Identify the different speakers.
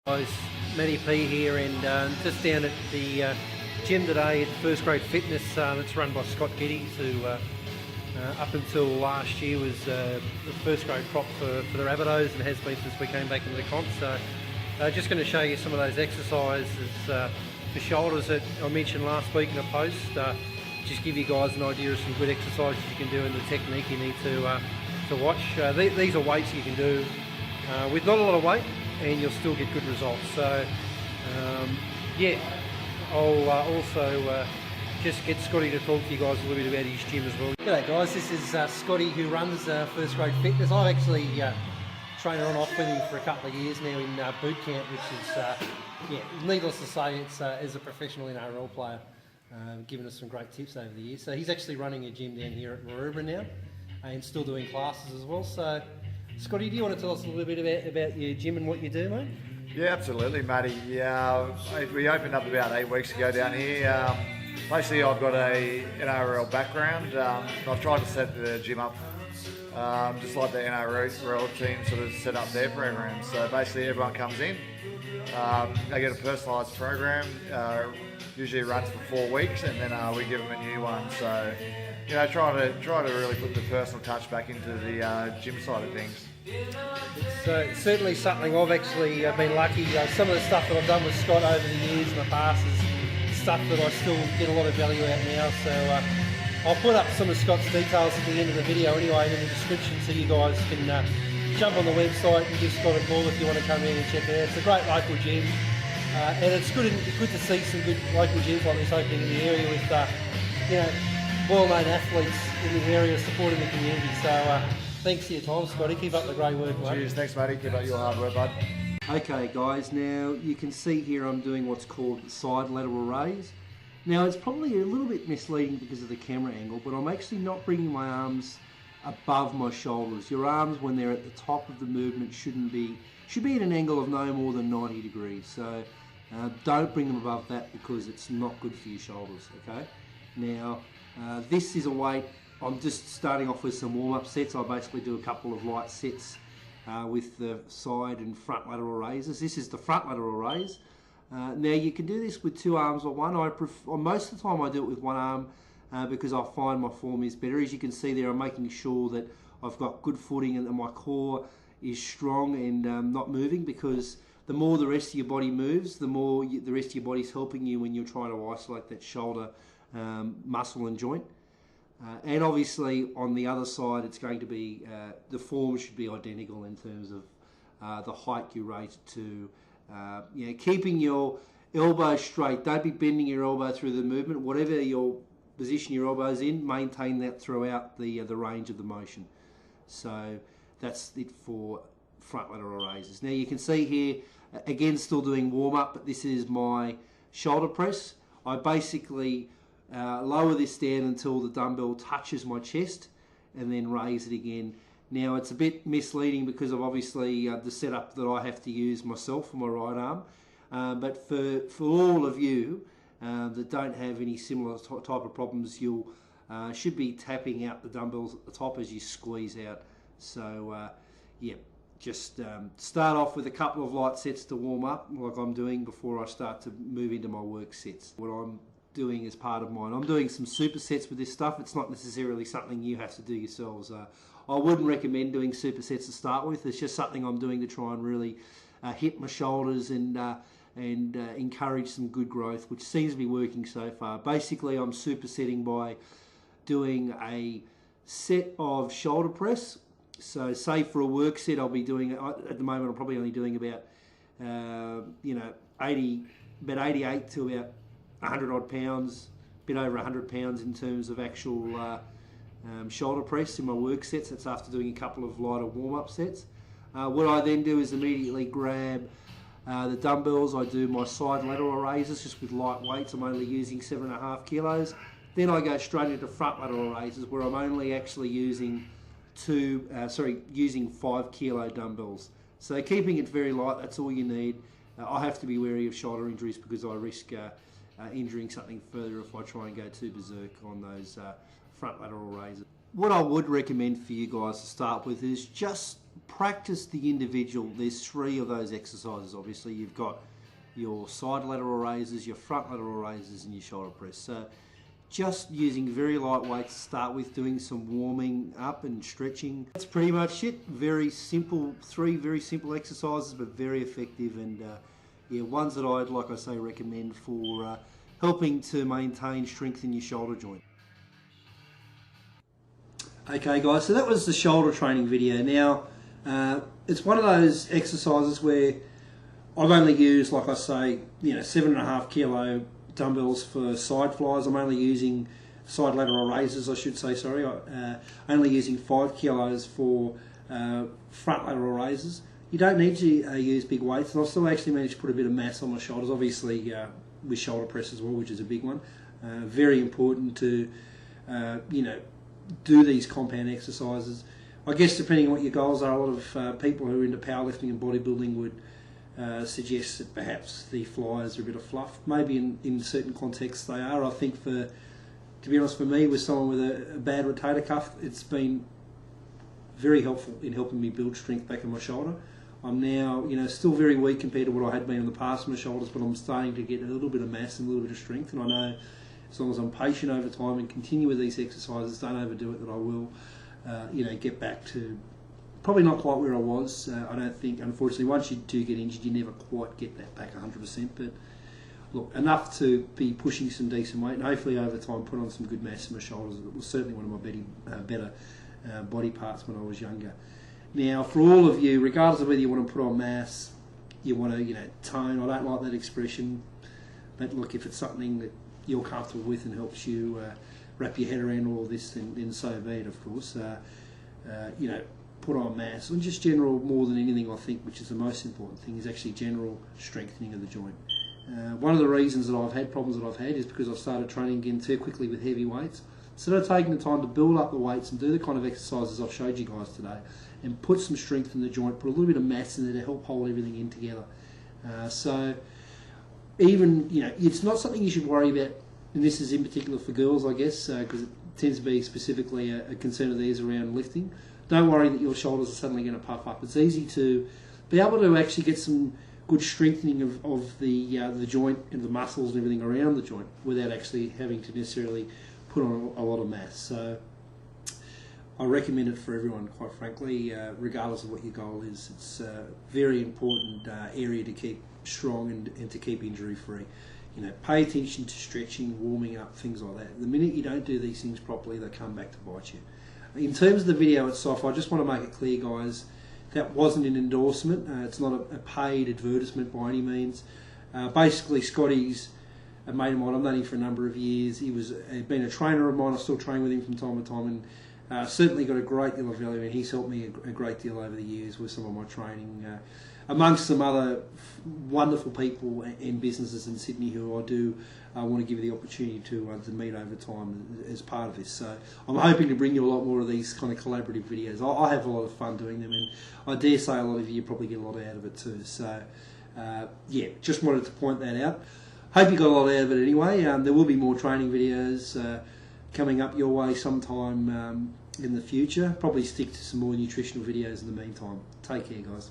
Speaker 1: Guys, Matty P here, and just down at the gym today at First Grade Fitness. It's run by Scott Geddes, who up until last year was the first grade prop for the Rabbitohs and has been since we came back into the comp. So just going to show you some of those exercises for shoulders that I mentioned last week in a post. Just give you guys an idea of some good exercises you can do and the technique you need to watch. These are weights you can do with not a lot of weight, and you'll still get good results. So yeah, I'll also just get Scotty to talk to you guys a little bit about his gym as well. G'day guys, this is Scotty, who runs First Grade Fitness. I've actually trained on off with him for a couple of years now in boot camp, which is yeah, needless to say, it's as a professional NRL player, given us some great tips over the years. So he's actually running a gym down here at Maroubra now, and still doing classes as well. So Scotty, do you want to tell us a little bit about your gym and what you do, mate?
Speaker 2: Yeah, absolutely, Matty. Yeah, we opened up about 8 weeks ago down here. Basically, I've got a NRL background. I've tried to set the gym up just like the NRL team sort of set up their program. So basically, everyone comes in, they get a personalised program. Usually runs for 4 weeks, and then we give them a new one. So, you know, try to really put the personal touch back into the gym side of things.
Speaker 1: It's certainly something I've actually been lucky. Some of the stuff that I've done with Scott over the years in the past is stuff that I still get a lot of value out now. So I'll put up some of Scott's details at the end of the video anyway, in the description, so you guys can jump on the website and give Scott a call if you want to come in and check it out. It's a great local gym. And it's good to see some good local gyms like this opening in the area with you know, well-known athletes in the area supporting the community. So thanks for your time, Scotty. Keep up the great work, mate.
Speaker 2: Cheers, thanks, Matty. Keep up your hard work, bud.
Speaker 1: Okay, guys. Now you can see here I'm doing what's called side lateral raise. Now it's probably a little bit misleading because of the camera angle, but I'm actually not bringing my arms above my shoulders. Your arms, when they're at the top of the movement, should be at an angle of no more than 90 degrees. So don't bring them above that because it's not good for your shoulders, okay? Now, this is a weight, I'm just starting off with some warm-up sets. I basically do a couple of light sets with the side and front lateral raises. This is the front lateral raise. Now, you can do this with 2 arms or one. Most of the time I do it with 1 arm because I find my form is better. As you can see there, I'm making sure that I've got good footing and that my core is strong and not moving, because the more the rest of your body moves, the more the rest of your body's helping you when you're trying to isolate that shoulder muscle and joint. And obviously on the other side, it's going to be, the form should be identical in terms of the height you raise it to. You know, keeping your elbow straight. Don't be bending your elbow through the movement. Whatever your position your elbow's in, maintain that throughout the range of the motion. So that's it for front lateral raises. Now you can see here, again, still doing warm up, but this is my shoulder press. I basically lower this down until the dumbbell touches my chest and then raise it again. Now it's a bit misleading because of obviously the setup that I have to use myself for my right arm, but for all of you that don't have any similar type of problems, you'll should be tapping out the dumbbells at the top as you squeeze out. So yeah, just start off with a couple of light sets to warm up, like I'm doing, before I start to move into my work sets. What I'm doing as part of mine, I'm doing some supersets with this stuff. It's not necessarily something you have to do yourselves. I wouldn't recommend doing supersets to start with. It's just something I'm doing to try and really hit my shoulders and encourage some good growth, which seems to be working so far. Basically, I'm supersetting by doing a set of shoulder press. So say for a work set, I'll be doing, at the moment I'm probably only doing about you know, 88 to about 100 odd pounds, a bit over 100 pounds in terms of actual shoulder press in my work sets. That's after doing a couple of lighter warm-up sets. What I then do is immediately grab the dumbbells. I do my side lateral raises just with light weights. I'm only using 7.5 kilos. Then I go straight into front lateral raises, where I'm only actually using using 5 kilo dumbbells. So keeping it very light, that's all you need. I have to be wary of shoulder injuries because I risk injuring something further if I try and go too berserk on those front lateral raises. What I would recommend for you guys to start with is just practice the individual. There's 3 of those exercises. Obviously, you've got your side lateral raises, your front lateral raises, and your shoulder press. So just using very light weights to start with, doing some warming up and stretching. That's pretty much it. Very simple, 3 very simple exercises, but very effective, and yeah, ones that I'd, like I say, recommend for helping to maintain strength in your shoulder joint. Okay guys, so that was the shoulder training video. Now, it's one of those exercises where I've only used, like I say, 7.5 kilo dumbbells for side flies. I'm only using side lateral raises, I should say, sorry. Only using 5 kilos for front lateral raises. You don't need to use big weights, and I've still actually managed to put a bit of mass on my shoulders, obviously with shoulder press as well, which is a big one. Very important to, do these compound exercises. I guess depending on what your goals are, a lot of people who are into powerlifting and bodybuilding would suggest that perhaps the flyers are a bit of fluff. Maybe in certain contexts they are. I think to be honest, for me, with someone with a bad rotator cuff, it's been very helpful in helping me build strength back in my shoulder. I'm now, still very weak compared to what I had been in the past in my shoulders, but I'm starting to get a little bit of mass and a little bit of strength, and I know as long as I'm patient over time and continue with these exercises, don't overdo it, that I will, get back to probably not quite where I was. I don't think, unfortunately, once you do get injured, you never quite get that back 100%. But look, enough to be pushing some decent weight, and hopefully over time put on some good mass in my shoulders. It was certainly one of my better body parts when I was younger. Now, for all of you, regardless of whether you want to put on mass, you want to, tone, I don't like that expression, but look, if it's something that you're comfortable with and helps you wrap your head around all this, then so be it, of course. Put on mass, and just general, more than anything, I think, which is the most important thing, is actually general strengthening of the joint. One of the reasons that I've had problems that I've had is because I've started training again too quickly with heavy weights. Instead of taking the time to build up the weights and do the kind of exercises I've showed you guys today, and put some strength in the joint, put a little bit of mass in there to help hold everything in together. So even, it's not something you should worry about, and this is in particular for girls, I guess, because it tends to be specifically a concern of theirs around lifting. Don't worry that your shoulders are suddenly going to puff up. It's easy to be able to actually get some good strengthening of the joint and the muscles and everything around the joint without actually having to necessarily put on a lot of mass. So I recommend it for everyone, quite frankly, regardless of what your goal is. It's a very important area to keep strong and to keep injury free. Pay attention to stretching, warming up, things like that. The minute you don't do these things properly, they come back to bite you. In terms of the video itself, I just want to make it clear, guys, that wasn't an endorsement. It's not a paid advertisement by any means. Basically, Scotty's a mate of mine. I've known him for a number of years. He'd been a trainer of mine. I still train with him from time to time, and certainly got a great deal of value, and he's helped me a great deal over the years with some of my training, amongst some other wonderful people and businesses in Sydney who I do want to give you the opportunity to meet over time as part of this. So I'm hoping to bring you a lot more of these kind of collaborative videos. I have a lot of fun doing them, and I dare say a lot of you probably get a lot out of it too. So yeah, just wanted to point that out. Hope you got a lot out of it anyway. There will be more training videos coming up your way sometime in the future. Probably stick to some more nutritional videos in the meantime. Take care, guys.